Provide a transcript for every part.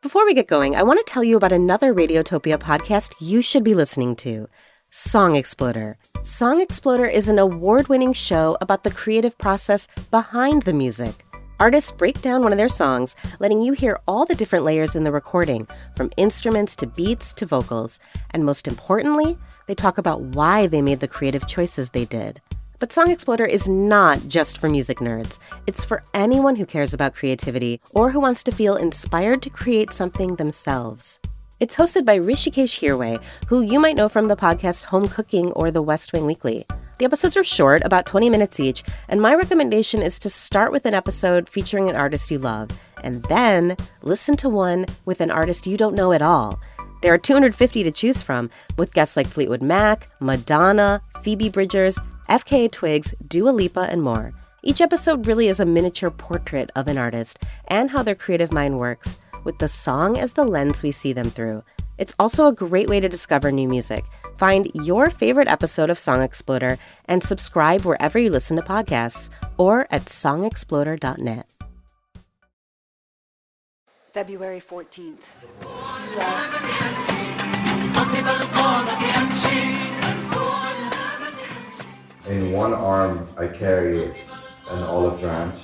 Before we get going, I want to tell you about another Radiotopia podcast you should be listening to, Song Exploder. Song Exploder is an award-winning show about the creative process behind the music. Artists break down one of their songs, letting you hear all the different layers in the recording, from instruments to beats to vocals. And most importantly, they talk about why they made the creative choices they did. But Song Exploder is not just for music nerds. It's for anyone who cares about creativity or who wants to feel inspired to create something themselves. It's hosted by Rishikesh Hirway, who you might know from the podcast Home Cooking or The West Wing Weekly. The episodes are short, about 20 minutes each, and my recommendation is to start with an episode featuring an artist you love, and then listen to one with an artist you don't know at all. There are 250 to choose from, with guests like Fleetwood Mac, Madonna, Phoebe Bridgers, FKA Twigs, Dua Lipa, and more. Each episode really is a miniature portrait of an artist and how their creative mind works, with the song as the lens we see them through. It's also a great way to discover new music. Find your favorite episode of Song Exploder and subscribe wherever you listen to podcasts or at songexploder.net. February 14th. In one arm, I carry an olive branch,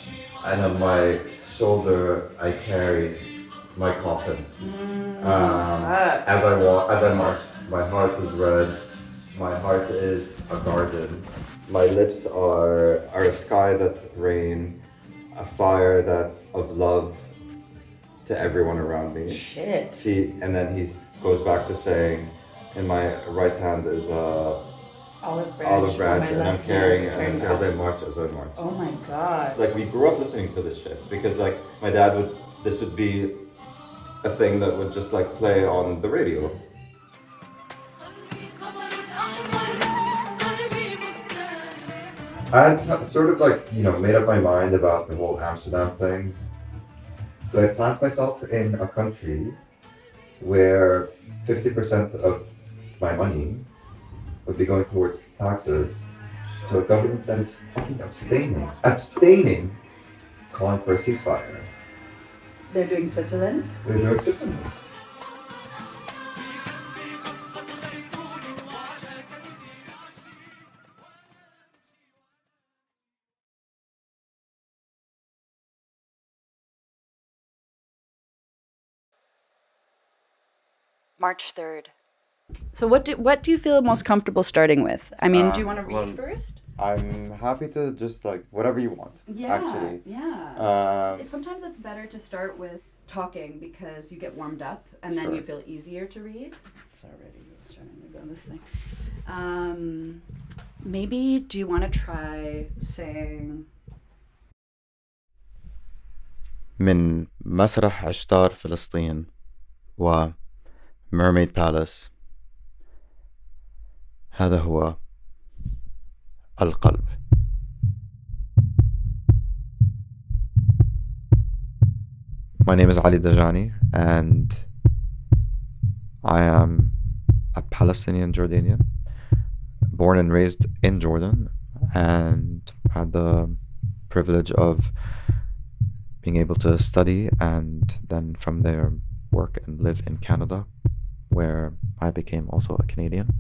and on my shoulder, I carry my coffin. As I march, my heart is red. My heart is a garden. My lips are a sky that rain, a fire that of love to everyone around me. Shit. And then he goes back to saying, in my right hand is a olive branch, and I'm carrying it as I march. Oh my god. Like, we grew up listening to this shit because, like, my dad this would be a thing that would just, like, play on the radio. I had sort of, like, made up my mind about the whole Amsterdam thing. So I planned myself in a country where 50% of my money would be going towards taxes to a government that is fucking abstaining, calling for a ceasefire. They're doing Switzerland? They're doing Switzerland. March 3rd. So what do you feel most comfortable starting with? I mean, do you want to read first? I'm happy to just, like, whatever you want, actually. Yeah. Sometimes it's better to start with talking because you get warmed up and then Sure. You feel easier to read. It's already starting to go on this thing. Maybe do you want to try saying من مسرح عشتار فلسطين و Mermaid Palace هذا هو القلب. My name is Ali Dajani and I am a Palestinian Jordanian, born and raised in Jordan, and had the privilege of being able to study and then from there work and live in Canada, where I became also a Canadian.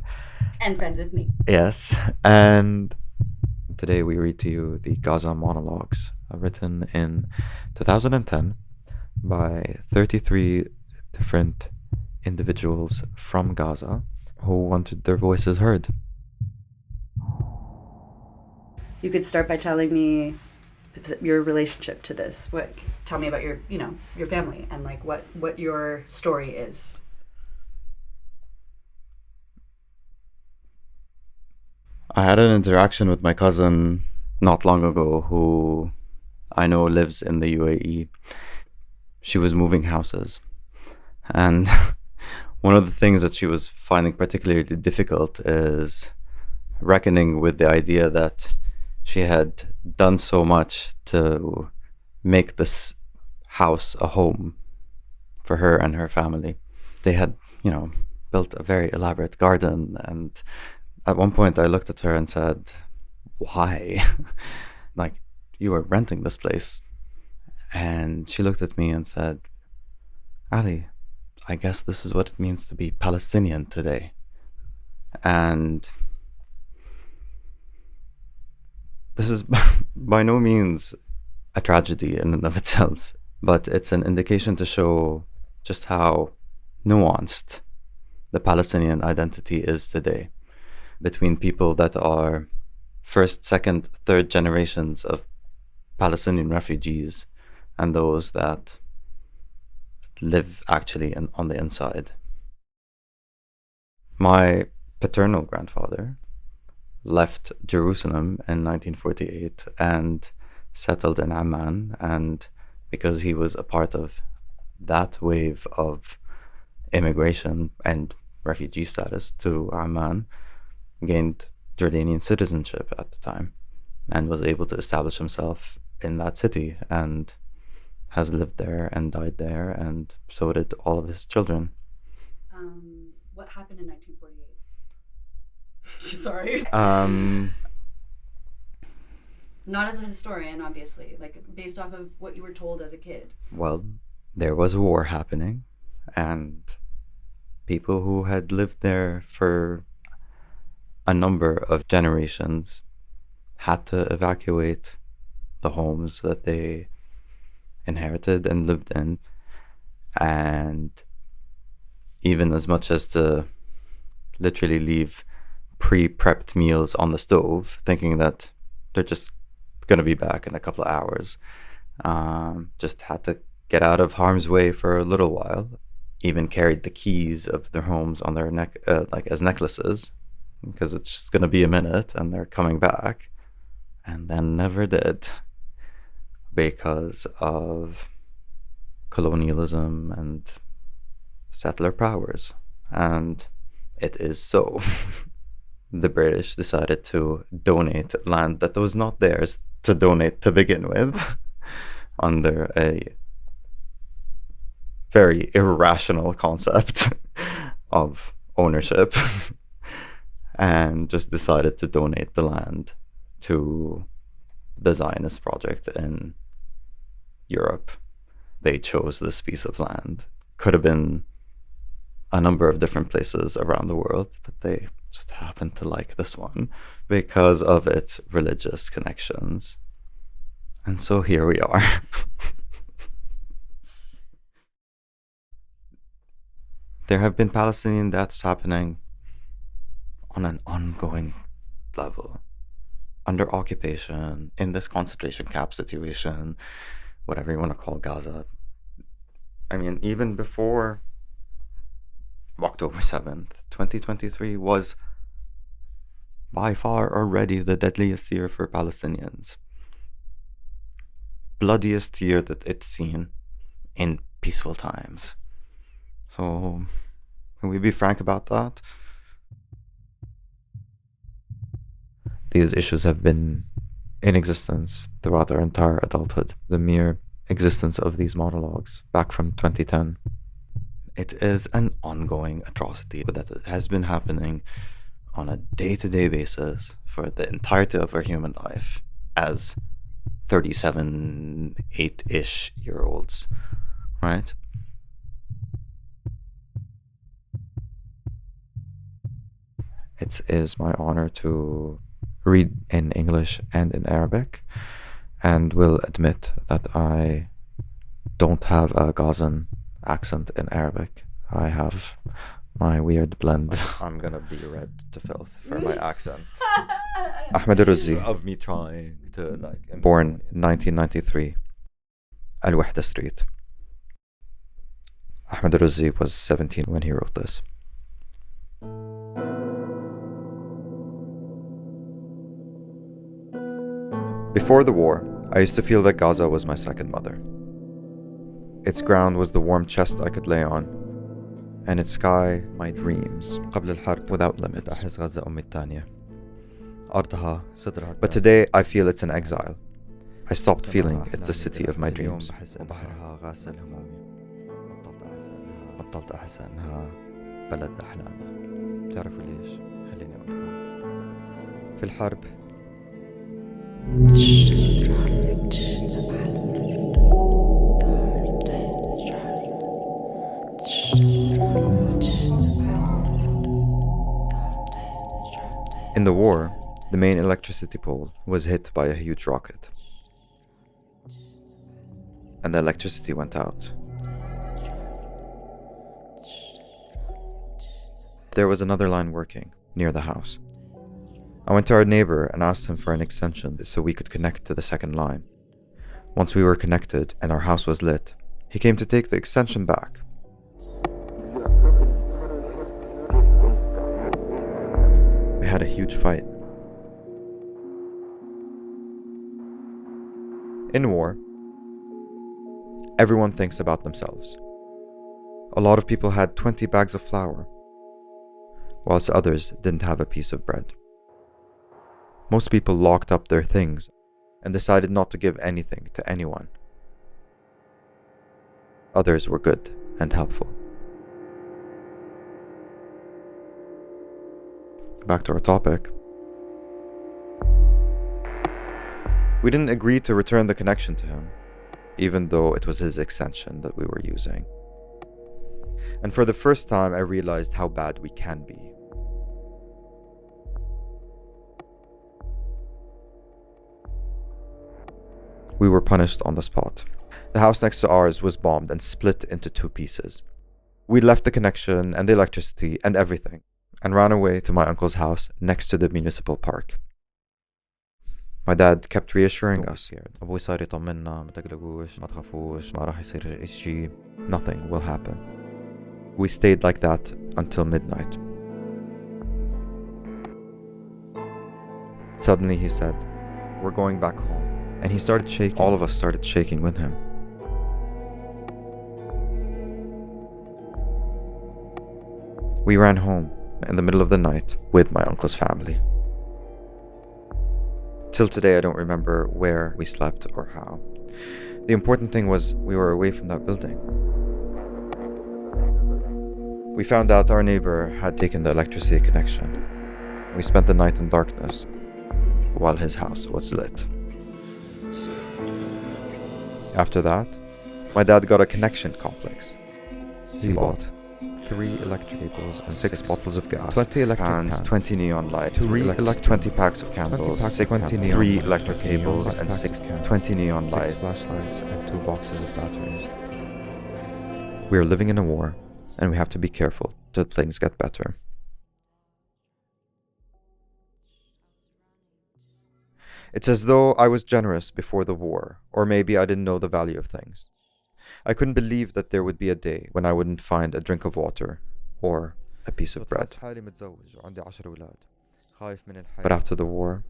and friends with me. Yes, and today we read to you the Gaza Monologues, written in 2010 by 33 different individuals from Gaza who wanted their voices heard. You could start by telling me your relationship to this. Tell me about your family and like what your story is. I had an interaction with my cousin not long ago who I know lives in the UAE. She was moving houses, and one of the things that she was finding particularly difficult is reckoning with the idea that she had done so much to make this house a home for her and her family. They had, built a very elaborate garden, and at one point I looked at her and said, why? Like, you were renting this place. And she looked at me and said, Ali, I guess this is what it means to be Palestinian today. And this is by no means a tragedy in and of itself, but it's an indication to show just how nuanced the Palestinian identity is today between people that are first, second, third generations of Palestinian refugees and those that live actually on the inside. My paternal grandfather left Jerusalem in 1948 and settled in Amman, and because he was a part of that wave of immigration and refugee status to Amman, gained Jordanian citizenship at the time and was able to establish himself in that city and has lived there and died there, and so did all of his children. What happened in 1948? Sorry. Not as a historian, obviously, like based off of what you were told as a kid. Well, there was a war happening, and people who had lived there for a number of generations had to evacuate the homes that they inherited and lived in, and even as much as to literally leave pre-prepped meals on the stove, thinking that they're just going to be back in a couple of hours. Just had to get out of harm's way for a little while. Even carried the keys of their homes on their neck, like as necklaces, because it's just going to be a minute and they're coming back. And then never did, because of colonialism and settler powers. And it is so. The British decided to donate land that was not theirs to donate to begin with under a very irrational concept of ownership, and just decided to donate the land to the Zionist project in Europe. They chose this piece of land. Could have been a number of different places around the world, but they just happened to like this one because of its religious connections. And so here we are. There have been Palestinian deaths happening on an ongoing level, under occupation, in this concentration camp situation, whatever you want to call Gaza. I mean, even before October 7th, 2023 was by far already the deadliest year for Palestinians. Bloodiest year that it's seen in peaceful times. So, can we be frank about that? These issues have been in existence throughout our entire adulthood. The mere existence of these monologues back from 2010. It is an ongoing atrocity that has been happening on a day-to-day basis for the entirety of our human life as 37, 8-ish year olds, right? It is my honor to read in English and in Arabic, and will admit that I don't have a Gazan accent in Arabic. I have my weird blend. I'm gonna be red to filth for my accent. Ahmed Ruzi, of me trying to born 1993, Al Wahda Street. Ahmed Ruzi was 17 when he wrote this. Before the war, I used to feel that Gaza was my second mother. Its ground was the warm chest I could lay on, and its sky my dreams, without limits. But today I feel it's an exile. I stopped feeling it's the city of my dreams. في الحرب In the war, the main electricity pole was hit by a huge rocket, and the electricity went out. There was another line working near the house. I went to our neighbor and asked him for an extension so we could connect to the second line. Once we were connected and our house was lit, he came to take the extension back. We had a huge fight. In war, everyone thinks about themselves. A lot of people had 20 bags of flour, whilst others didn't have a piece of bread. Most people locked up their things and decided not to give anything to anyone. Others were good and helpful. Back to our topic. We didn't agree to return the connection to him, even though it was his extension that we were using. And for the first time, I realized how bad we can be. We were punished on the spot. The house next to ours was bombed and split into 2 pieces. We left the connection and the electricity and everything and ran away to my uncle's house next to the municipal park. My dad kept reassuring us, nothing will happen. We stayed like that until midnight. Suddenly he said, "We're going back home." And he started shaking. All of us started shaking with him. We ran home in the middle of the night with my uncle's family. Till today, I don't remember where we slept or how. The important thing was we were away from that building. We found out our neighbor had taken the electricity connection. We spent the night in darkness while his house was lit. After that, my dad got a connection complex. He bought 3 electric cables and 6 bottles of gas, 20 electric fans, 20 neon lights, 20 packs of candles, 3 electric cables and 20 neon lights, 6 flashlights and 2 boxes of batteries. We are living in a war, and we have to be careful till things get better. It's as though I was generous before the war, or maybe I didn't know the value of things. I couldn't believe that there would be a day when I wouldn't find a drink of water or a piece of bread. But after the war,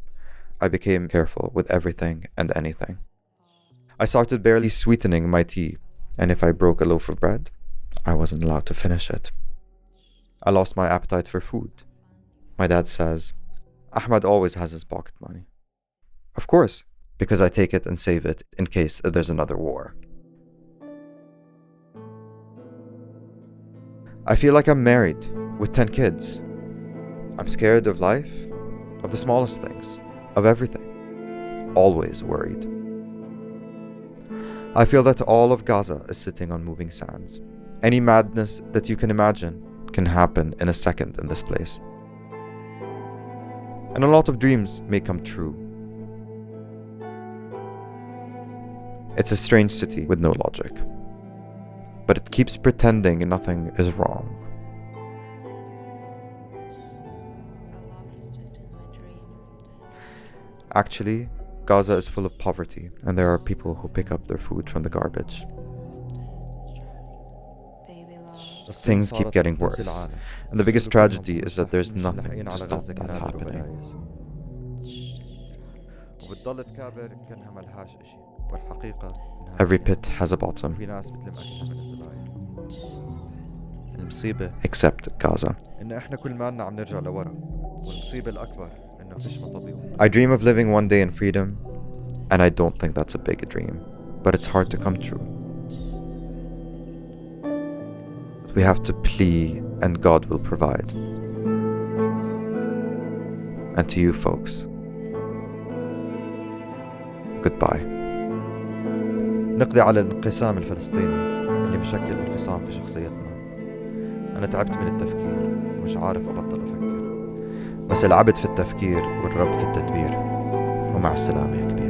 I became careful with everything and anything. I started barely sweetening my tea, and if I broke a loaf of bread, I wasn't allowed to finish it. I lost my appetite for food. My dad says, "Ahmad always has his pocket money." Of course, because I take it and save it in case there's another war. I feel like I'm married with 10 kids. I'm scared of life, of the smallest things, of everything. Always worried. I feel that all of Gaza is sitting on moving sands. Any madness that you can imagine can happen in a second in this place. And a lot of dreams may come true. It's a strange city with no logic, but it keeps pretending nothing is wrong. Actually, Gaza is full of poverty, and there are people who pick up their food from the garbage. Things keep getting worse, and the biggest tragedy is that there's nothing to stop that happening. Every pit has a bottom, except Gaza. I dream of living one day in freedom, and I don't think that's a big dream, but it's hard to come true. We have to plea, and God will provide. And to you folks, goodbye. نقضي على الانقسام الفلسطيني اللي مشكل انفصام في شخصيتنا أنا تعبت من التفكير، مش عارف أبطل أفكر، بس العبد في التفكير والرب في التدبير. ومع السلامة يا كبير.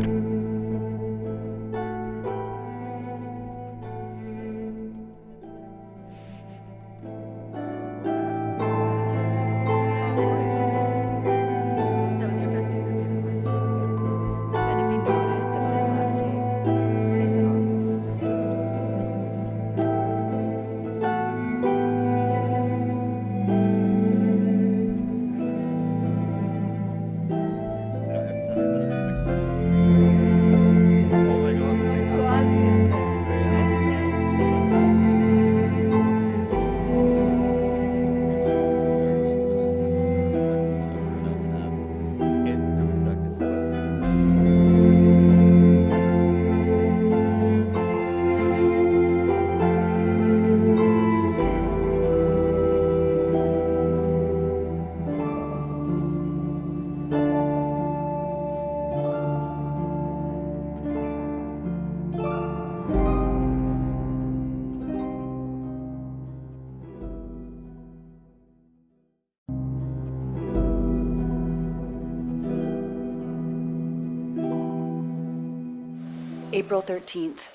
April 13th.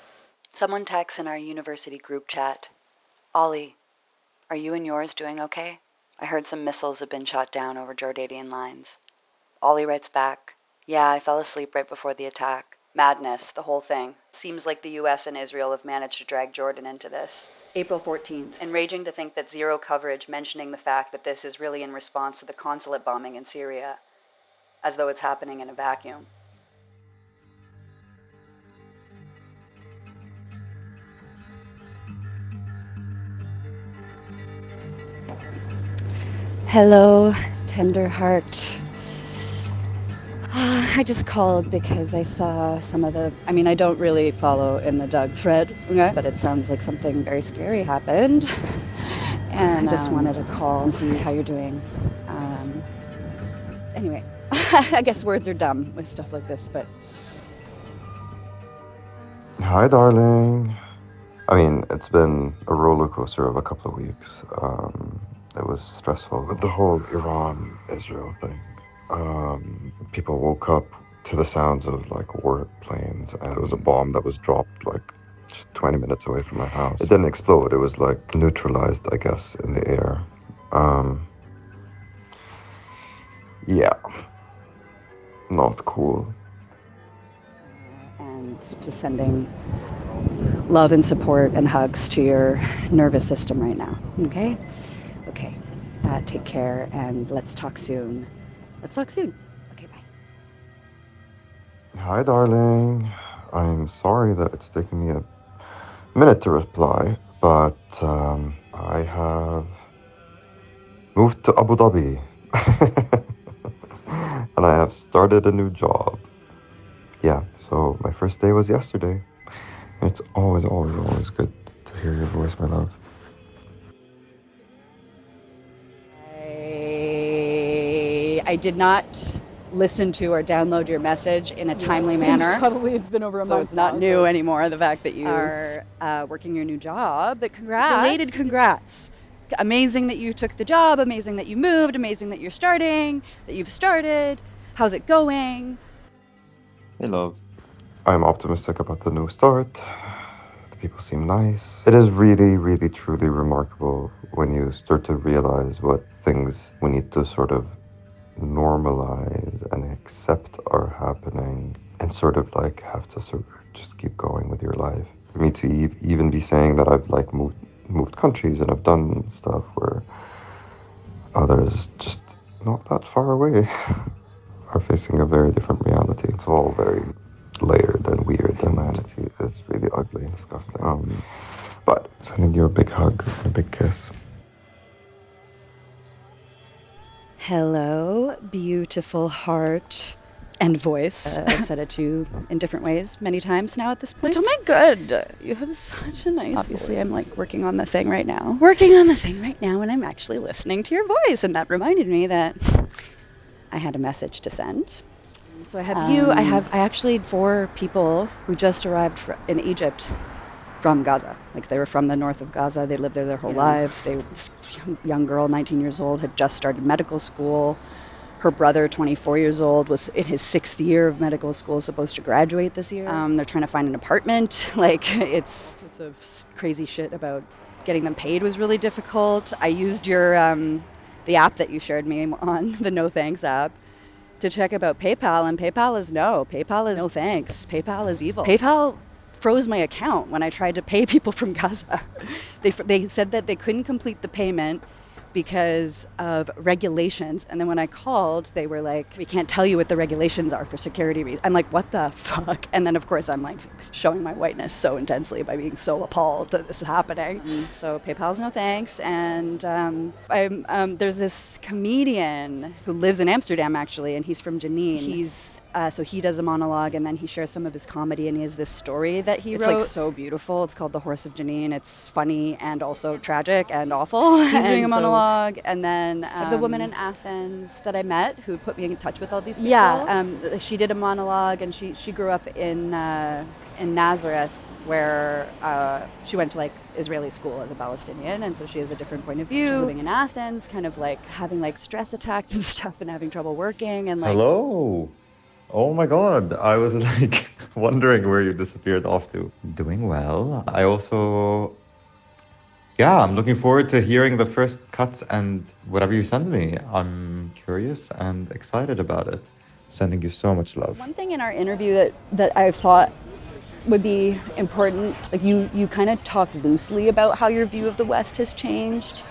Someone texts in our university group chat, "Ollie, are you and yours doing okay? I heard some missiles have been shot down over Jordanian lines." Ollie writes back, "Yeah, I fell asleep right before the attack. Madness, the whole thing. Seems like the US and Israel have managed to drag Jordan into this." April 14th. Enraging to think that zero coverage mentioning the fact that this is really in response to the consulate bombing in Syria, as though it's happening in a vacuum. Hello, tender heart. I just called because I saw some of I don't really follow in the Doug thread, okay? But it sounds like something very scary happened. And I just wanted to call and see how you're doing. Anyway, I guess words are dumb with stuff like this, but... Hi, darling. It's been a roller coaster of a couple of weeks. It was stressful with the whole Iran-Israel thing. People woke up to the sounds of warplanes, and it was a bomb that was dropped just 20 minutes away from my house. It didn't explode. It was neutralized, I guess, in the air. Yeah, not cool. And just sending love and support and hugs to your nervous system right now, okay? Okay, take care, and let's talk soon. Okay, bye. Hi, darling. I'm sorry that it's taken me a minute to reply, but I have moved to Abu Dhabi. And I have started a new job. Yeah, so my first day was yesterday. And it's always good to hear your voice, my love. I did not listen to or download your message in a timely manner. Probably it's been over a month. So it's not now, new so anymore, the fact that you are working your new job. But congrats. Belated congrats. Amazing that you took the job, amazing that you moved, amazing that you've started. How's it going? Hey, love. I'm optimistic about the new start. The people seem nice. It is really, really, truly remarkable when you start to realize what things we need to sort of normalize and accept are happening, and sort of have to sort of just keep going with your life. For me to even be saying that I've moved countries and I've done stuff where others just not that far away are facing a very different reality. It's all very layered and weird, and humanity is really ugly and disgusting. But sending you a big hug and a big kiss. Hello, beautiful heart and voice. I've said it to you in different ways many times now at this point. But oh my god, you have such a nice Obviously, voice. I'm working on the thing right now. And I'm actually listening to your voice. And that reminded me that I had a message to send. So I have I actually had 4 people who just arrived in Egypt from Gaza. Like, they were from the north of Gaza. They lived there their whole lives. This young girl, 19 years old, had just started medical school. Her brother, 24 years old, was in his 6th year of medical school, supposed to graduate this year. They're trying to find an apartment. Like, it's of crazy shit about getting them paid was really difficult. I used your the app that you shared me on, the No Thanks app, to check about PayPal, and PayPal is no. PayPal is no thanks. PayPal is evil. PayPal froze my account when I tried to pay people from Gaza. They said that they couldn't complete the payment because of regulations. And then when I called, they were like, we can't tell you what the regulations are for security reasons. I'm like, what the fuck? And then, of course, I'm like showing my whiteness so intensely by being so appalled that this is happening. So PayPal's no thanks. And there's this comedian who lives in Amsterdam, actually, and he's from Jenin. So he does a monologue, and then he shares some of his comedy, and he has this story that he wrote. It's like so beautiful. It's called The Horse of Jenin. It's funny and also tragic and awful. He's doing a monologue, and then the woman in Athens that I met who put me in touch with all these people. Yeah, she did a monologue, and she grew up in Nazareth, where she went to like Israeli school as a Palestinian, and so she has a different point of view. She's living in Athens, kind of like having like stress attacks and stuff, and having trouble working, and like. Hello. Oh my God, I was like wondering where you disappeared off to. Doing well. I also, I'm looking forward to hearing the first cuts and whatever you send me. I'm curious and excited about it. Sending you so much love. One thing in our interview that I thought would be important, like you kind of talk loosely about how your view of the West has changed,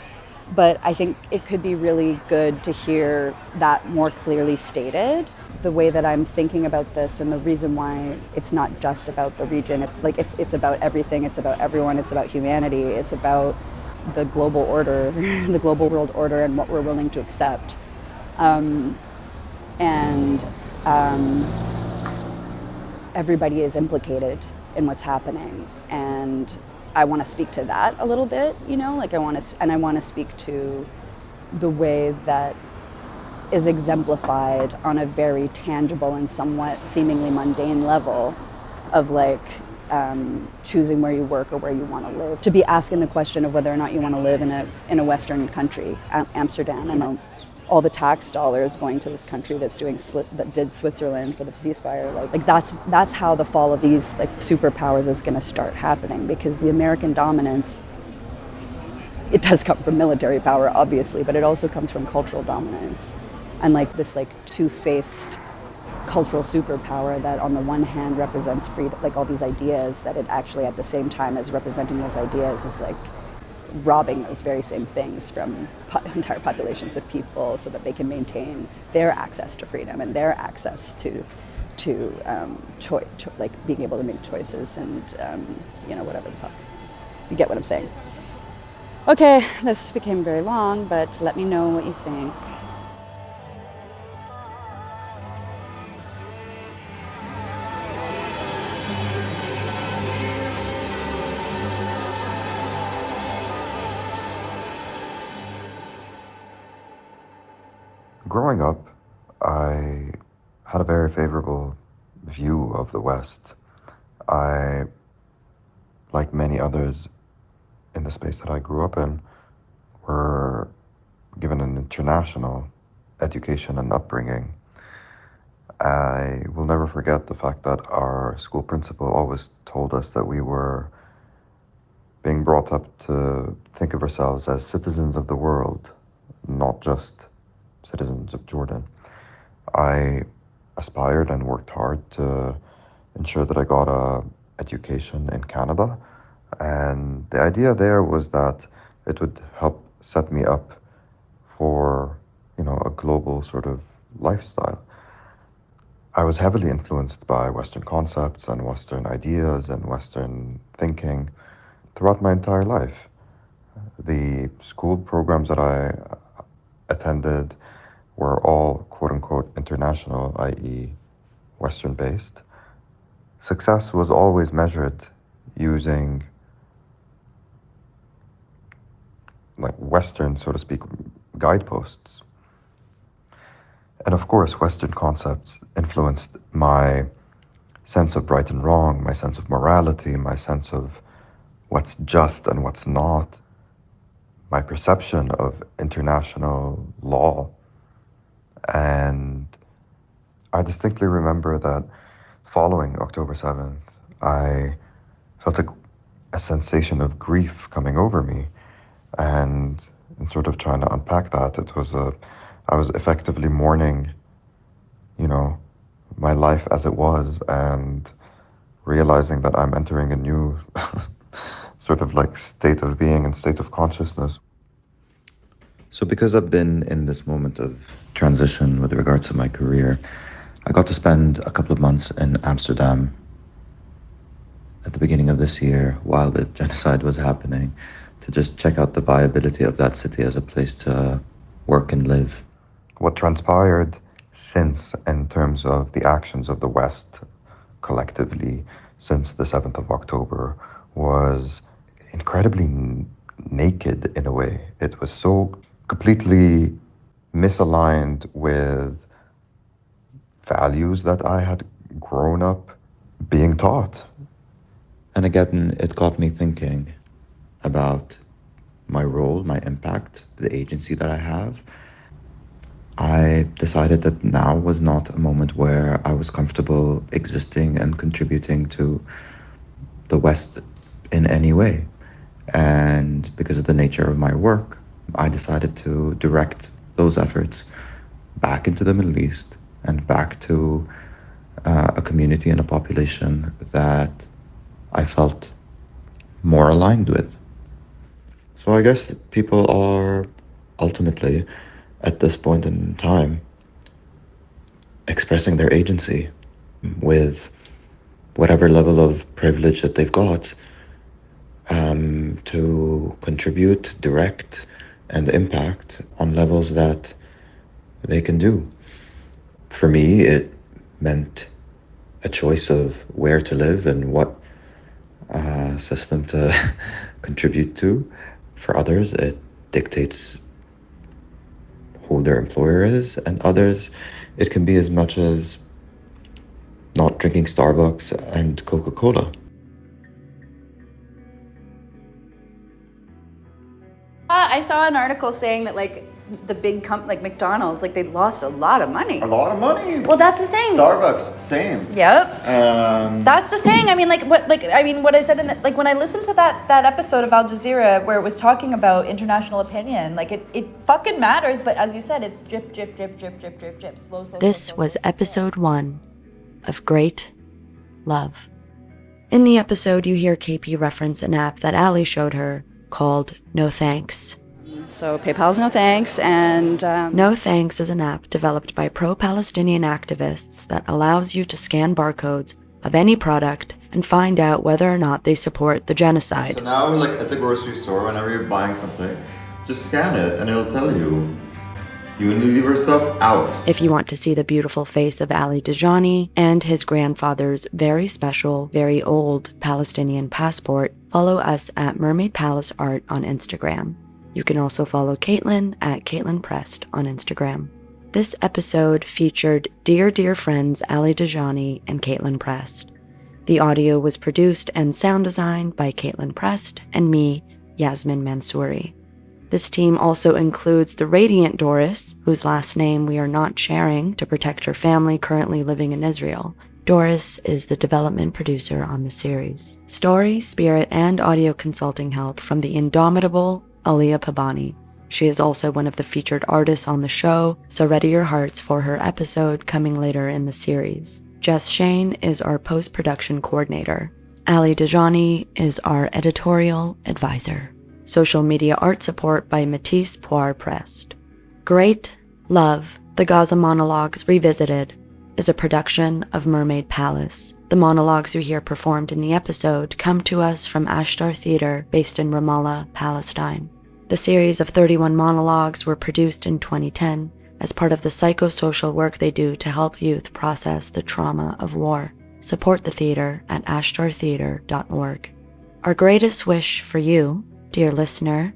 but I think it could be really good to hear that more clearly stated. The way that I'm thinking about this and the reason why it's not just about the region, it's about everything, it's about everyone, it's about humanity, it's about the global order, the global world order, and what we're willing to accept. Everybody is implicated in what's happening, and I want to speak to that a little bit, I want to speak to the way that is exemplified on a very tangible and somewhat seemingly mundane level of like choosing where you work or where you want to live. To be asking the question of whether or not you want to live in a Western country, Amsterdam, and all the tax dollars going to this country that did Switzerland for the ceasefire. Like that's how the fall of these like superpowers is going to start happening, because the American dominance, it does come from military power, obviously, but it also comes from cultural dominance. And like this like two-faced cultural superpower that on the one hand represents freedom, like all these ideas, that it actually at the same time as representing those ideas is like robbing those very same things from entire populations of people so that they can maintain their access to freedom and their access to like being able to make choices and whatever the fuck. You get what I'm saying? Okay, this became very long, but let me know what you think. Growing up, I had a very favorable view of the West. I, like many others in the space that I grew up in, were given an international education and upbringing. I will never forget the fact that our school principal always told us that we were being brought up to think of ourselves as citizens of the world, not just citizens of Jordan. I aspired and worked hard to ensure that I got an education in Canada, and the idea there was that it would help set me up for, a global sort of lifestyle. I was heavily influenced by Western concepts and Western ideas and Western thinking throughout my entire life. The school programs that I attended were all quote-unquote international, i.e. Western-based. Success was always measured using like Western, so to speak, guideposts. And of course, Western concepts influenced my sense of right and wrong, my sense of morality, my sense of what's just and what's not, my perception of international law. And I distinctly remember that following October 7th, I felt a sensation of grief coming over me. And in sort of trying to unpack that, I was effectively mourning, my life as it was, and realizing that I'm entering a new sort of like state of being and state of consciousness. So because I've been in this moment of transition with regards to my career, I got to spend a couple of months in Amsterdam at the beginning of this year while the genocide was happening, to just check out the viability of that city as a place to work and live. What transpired since, in terms of the actions of the West collectively since the 7th of October, was incredibly naked in a way. It was so completely misaligned with values that I had grown up being taught. And again, it got me thinking about my role, my impact, the agency that I have. I decided that now was not a moment where I was comfortable existing and contributing to the West in any way. And because of the nature of my work, I decided to direct those efforts back into the Middle East and back to a community and a population that I felt more aligned with. So I guess people are ultimately, at this point in time, expressing their agency with whatever level of privilege that they've got, to contribute, direct, and impact on levels that they can do. For me, it meant a choice of where to live and what system to contribute to. For others, it dictates who their employer is, and others, it can be as much as not drinking Starbucks and Coca-Cola. I saw an article saying that the big like McDonald's, they lost a lot of money. A lot of money. Well, that's the thing. Starbucks, same. Yep. That's the thing. I mean, what I said when I listened to that episode of Al Jazeera where it was talking about international opinion, it fucking matters. But as you said, it's drip, drip, drip, drip, drip, drip, drip, slow. This was episode 1 of Great Love. In the episode, you hear KP reference an app that Ali showed her called No Thanks. So PayPal's No Thanks, and No Thanks is an app developed by pro-Palestinian activists that allows you to scan barcodes of any product and find out whether or not they support the genocide. So now, at the grocery store, whenever you're buying something, just scan it and it'll tell you. Unilever stuff out. If you want to see the beautiful face of Ali Dajani and his grandfather's very special, very old Palestinian passport, follow us at Mermaid Palace Art on Instagram. You can also follow Caitlin at Caitlin Prest on Instagram. This episode featured dear, dear friends Ali Dajani and Caitlin Prest. The audio was produced and sound designed by Caitlin Prest and me, Yasmin Mansouri. This team also includes the radiant Doris, whose last name we are not sharing to protect her family currently living in Israel. Doris is the development producer on the series. Story, spirit, and audio consulting help from the indomitable Aliyah Pabani. She is also one of the featured artists on the show, so ready your hearts for her episode coming later in the series. Jess Shane is our post-production coordinator. Ali Dajani is our editorial advisor. Social media art support by Matisse Poire-Prest. Great Love, The Gaza Monologues Revisited, is a production of Mermaid Palace. The monologues you hear performed in the episode come to us from Ashtar Theatre, based in Ramallah, Palestine. The series of 31 monologues were produced in 2010 as part of the psychosocial work they do to help youth process the trauma of war. Support the theater at ashtartheater.org. Our greatest wish for you, dear listener,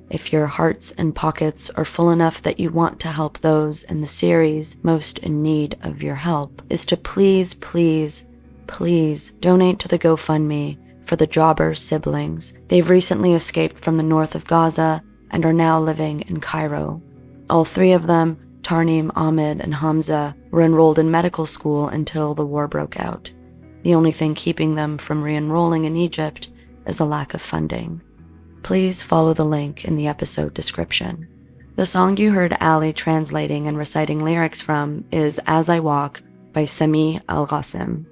if your hearts and pockets are full enough that you want to help those in the series most in need of your help, is to please, please, please donate to the GoFundMe for the Jobber siblings. They've recently escaped from the north of Gaza and are now living in Cairo. All three of them, Tarnim, Ahmed, and Hamza, were enrolled in medical school until the war broke out. The only thing keeping them from re-enrolling in Egypt is a lack of funding. Please follow the link in the episode description. The song you heard Ali translating and reciting lyrics from is As I Walk by Sami Al-Ghasim.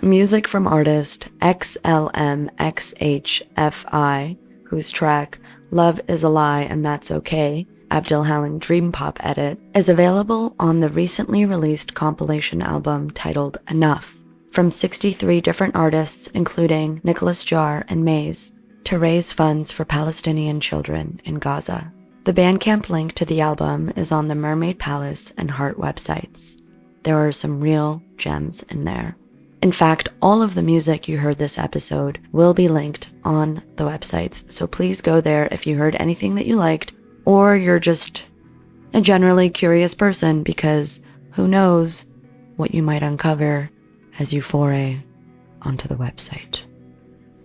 Music from artist XLMXHFI, whose track Love Is a Lie and That's Okay, Abdul Halim Dream Pop edit, is available on the recently released compilation album titled Enough, from 63 different artists including Nicholas Jar and Maze, to raise funds for Palestinian children in Gaza. The Bandcamp link to the album is on the Mermaid Palace and Heart websites. There are some real gems in there. In fact, all of the music you heard this episode will be linked on the websites, so please go there if you heard anything that you liked, or you're just a generally curious person, because who knows what you might uncover as you foray onto the website.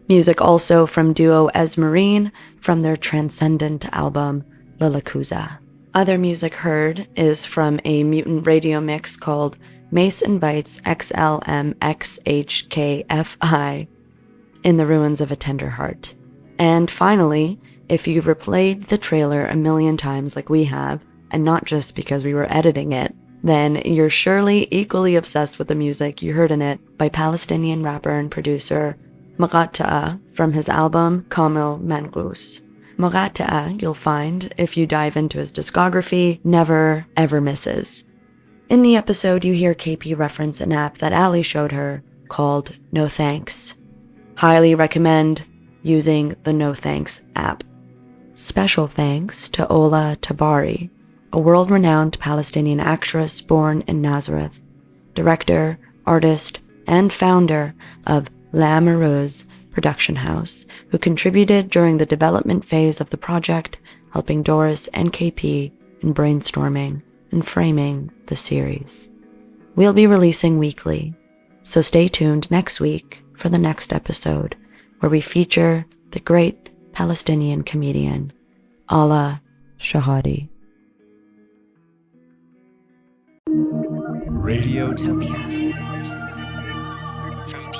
Music also from duo Esmerine from their Transcendent album, Lilacuza. Other music heard is from a Mutant Radio mix called Mace Invites XLMXHKFI, In the Ruins of a Tender Heart. And finally, if you've replayed the trailer a million times like we have, and not just because we were editing it, then you're surely equally obsessed with the music you heard in it by Palestinian rapper and producer Muqatta'a from his album Kamil Manqus. Muqatta'a, you'll find, if you dive into his discography, never ever misses. In the episode, you hear KP reference an app that Ali showed her called No Thanks. Highly recommend using the No Thanks app. Special thanks to Ola Tabari, a world-renowned Palestinian actress born in Nazareth, director, artist, and founder of La Amoureuse production house, who contributed during the development phase of the project, helping Doris and KP in brainstorming and framing the series. We'll be releasing weekly, so stay tuned next week for the next episode, where we feature the great Palestinian comedian, Ala Shahadi. Radiotopia from